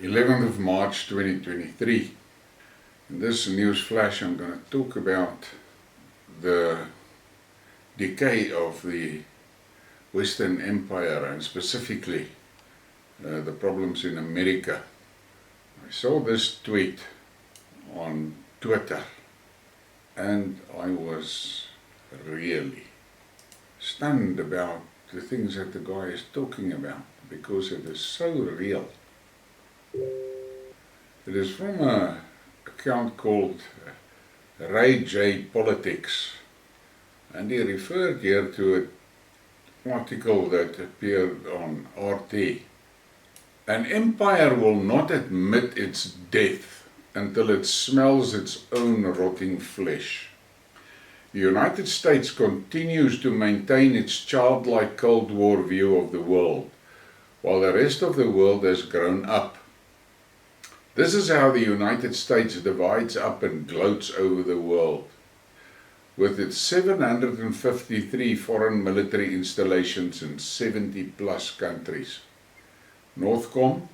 11th of March 2023. In this news flash I'm going to talk about the decay of the Western Empire and specifically the problems in America. I saw this tweet on Twitter and I was really stunned about the things that the guy is talking about because it is so real. It is from an account called Ray J Politics, and he referred here to an article that appeared on RT. An empire will not admit its death until it smells its own rotting flesh. The United States continues to maintain its childlike Cold War view of the world, while the rest of the world has grown up. This is how the United States divides up and gloats over the world. With its 753 foreign military installations in 70 plus countries. Northcom,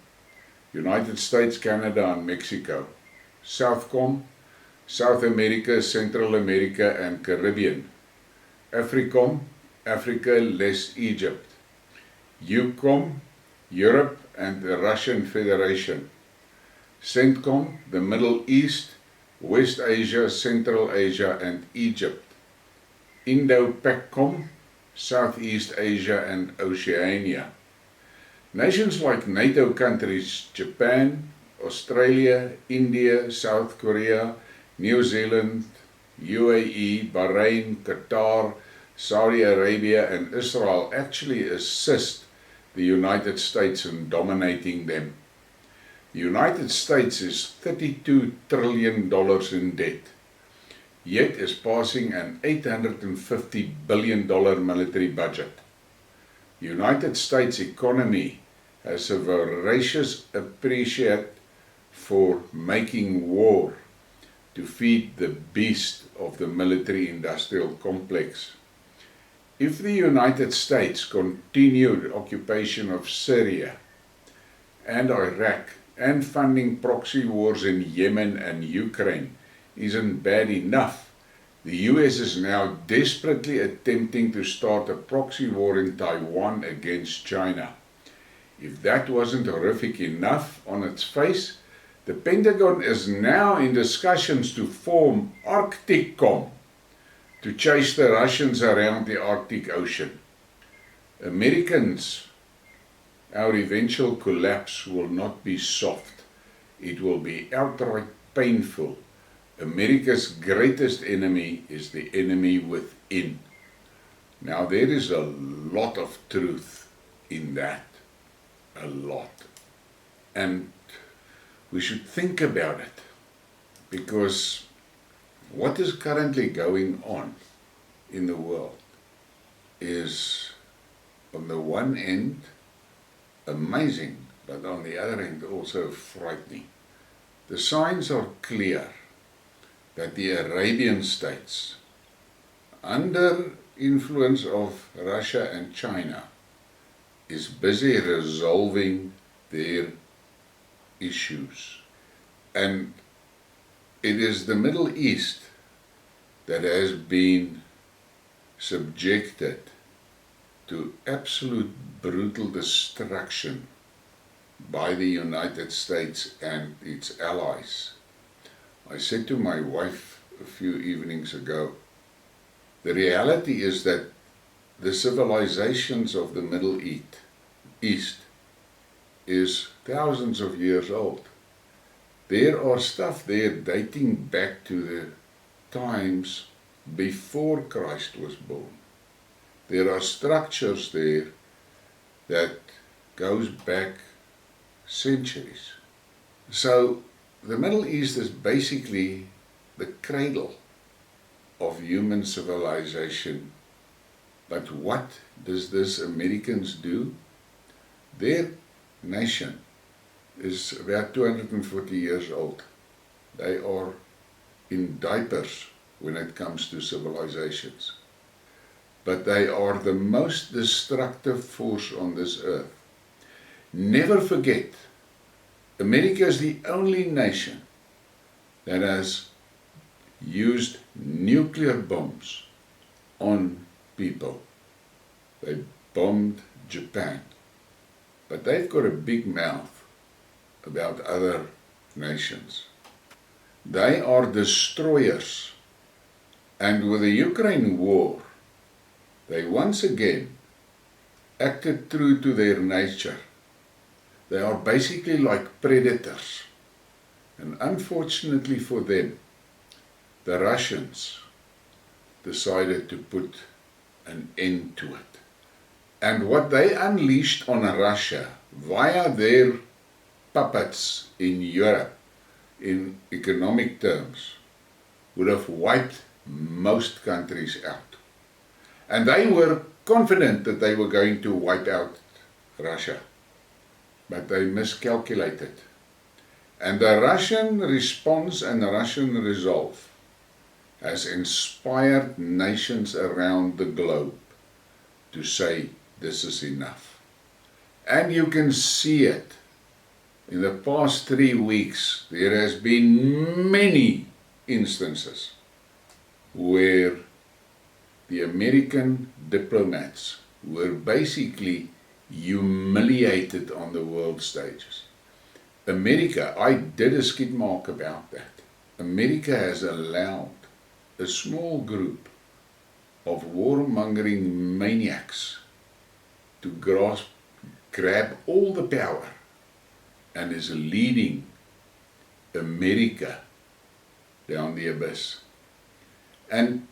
United States, Canada and Mexico. Southcom, South America, Central America and Caribbean. Africom, Africa less Egypt. EUCOM, Europe and the Russian Federation. CENTCOM, the Middle East, West Asia, Central Asia and Egypt. INDOPACOM, Southeast Asia and Oceania. Nations like NATO countries Japan, Australia, India, South Korea, New Zealand, UAE, Bahrain, Qatar, Saudi Arabia and Israel actually assist the United States in dominating them. The United States is $32 trillion in debt, yet is passing an $850 billion military budget. The United States economy has a voracious appreciation for making war to feed the beast of the military-industrial complex. If the United States continued occupation of Syria and Iraq and funding proxy wars in Yemen and Ukraine isn't bad enough, the US is now desperately attempting to start a proxy war in Taiwan against China. If that wasn't horrific enough on its face, the Pentagon is now in discussions to form Arcticom to chase the Russians around the Arctic Ocean. Americans, our eventual collapse will not be soft. It will be outright painful. America's greatest enemy is the enemy within. Now there is a lot of truth in that. A lot. And we should think about it. Because what is currently going on in the world is, on the one end, amazing, but on the other hand also frightening. The signs are clear that the Arabian states, under influence of Russia and China, is busy resolving their issues. And it is the Middle East that has been subjected to absolute brutal destruction by the United States and its allies. I said to my wife a few evenings ago, the reality is that the civilizations of the Middle East is thousands of years old. There are stuff there dating back to the times before Christ was born. There are structures there that goes back centuries. So the Middle East is basically the cradle of human civilization. But what does this Americans do? Their nation is about 240 years old. They are in diapers when it comes to civilizations. But they are the most destructive force on this earth. Never forget America is the only nation that has used nuclear bombs on people. They bombed Japan, but they've got a big mouth about other nations. They are destroyers, and with the Ukraine war, they once again acted true to their nature. They are basically like predators, and unfortunately for them, the Russians decided to put an end to it. And what they unleashed on Russia via their puppets in Europe, in economic terms, would have wiped most countries out. And they were confident that they were going to wipe out Russia, but they miscalculated. And the Russian response and the Russian resolve has inspired nations around the globe to say, this is enough. And you can see it. In the past 3 weeks, there has been many instances where the American diplomats were basically humiliated on the world stages. America, I did a Skidmark about that. America has allowed a small group of warmongering maniacs to grab all the power and is leading America down the abyss. And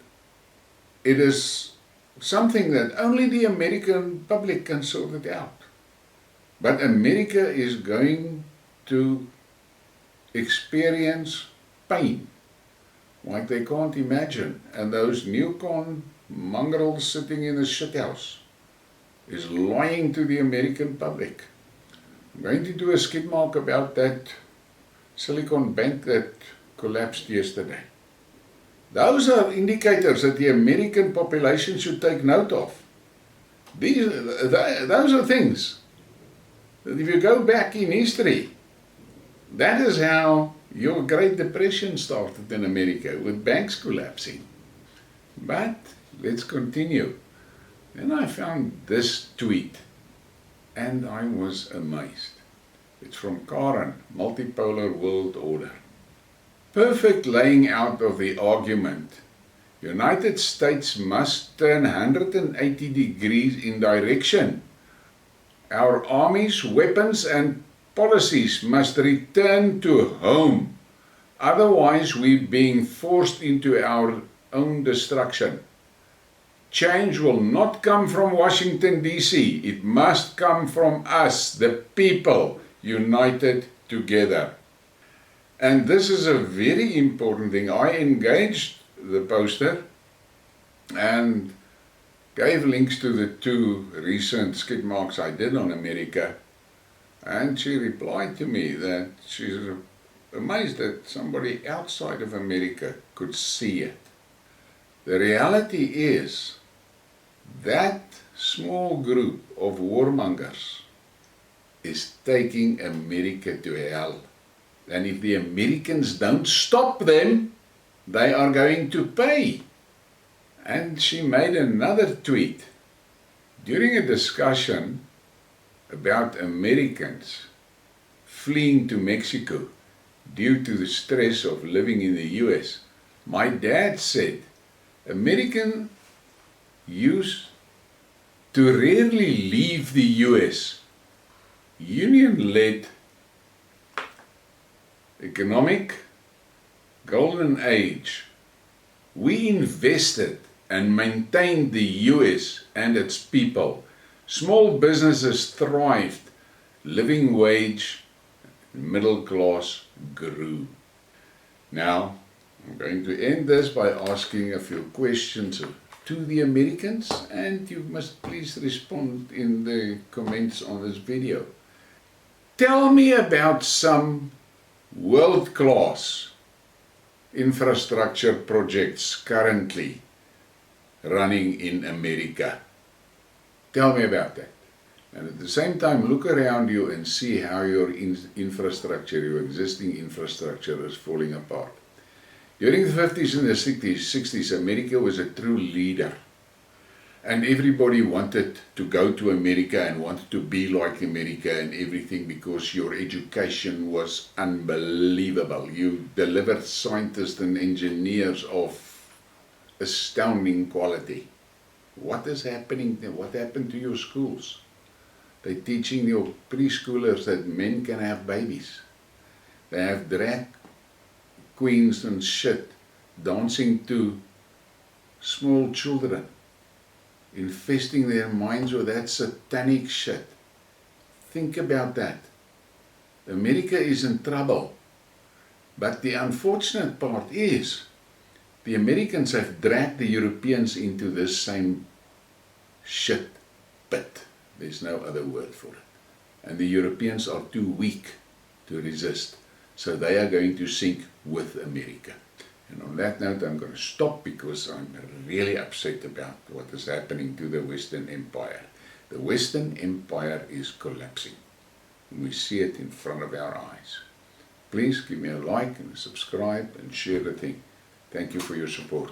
it is something that only the American public can sort it out. But America is going to experience pain like they can't imagine. And those neocon mongrels sitting in a shithouse is lying to the American public. I'm going to do a Skidmark about that Silicon Bank that collapsed yesterday. Those are indicators that the American population should take note of. Those are things that if you go back in history, that is how your Great Depression started in America, with banks collapsing. But let's continue. Then I found this tweet, and I was amazed. It's from Karen, Multipolar World Order. Perfect laying out of the argument. United States must turn 180 degrees in direction. Our armies, weapons and policies must return to home. Otherwise, we're being forced into our own destruction. Change will not come from Washington, D.C. It must come from us, the people, united together. And this is a very important thing. I engaged the poster and gave links to the 2 recent Skidmarks I did on America. And she replied to me that she's amazed that somebody outside of America could see it. The reality is that small group of warmongers is taking America to hell. And if the Americans don't stop them, they are going to pay. And she made another tweet during a discussion about Americans fleeing to Mexico due to the stress of living in the US. My dad said, Americans used to rarely leave the US. Union-led economic golden age. We invested and maintained the US and its people. Small businesses thrived. Living wage, middle class grew. Now, I'm going to end this by asking a few questions to the Americans, and you must please respond in the comments on this video. Tell me about some world-class infrastructure projects currently running in America. Tell me about that. And at the same time, look around you and see how your infrastructure, your existing infrastructure is falling apart. During the 50s and the 60s, America was a true leader. And everybody wanted to go to America and wanted to be like America and everything because your education was unbelievable. You delivered scientists and engineers of astounding quality. What is happening? What happened to your schools? They're teaching your preschoolers that men can have babies. They have drag queens and shit dancing to small children, infesting their minds with that satanic shit. Think about that. America is in trouble. But the unfortunate part is, the Americans have dragged the Europeans into this same shit pit. There's no other word for it. And the Europeans are too weak to resist. So they are going to sink with America. And on that note, I'm going to stop because I'm really upset about what is happening to the Western Empire. The Western Empire is collapsing. And we see it in front of our eyes. Please give me a like and subscribe and share the thing. Thank you for your support.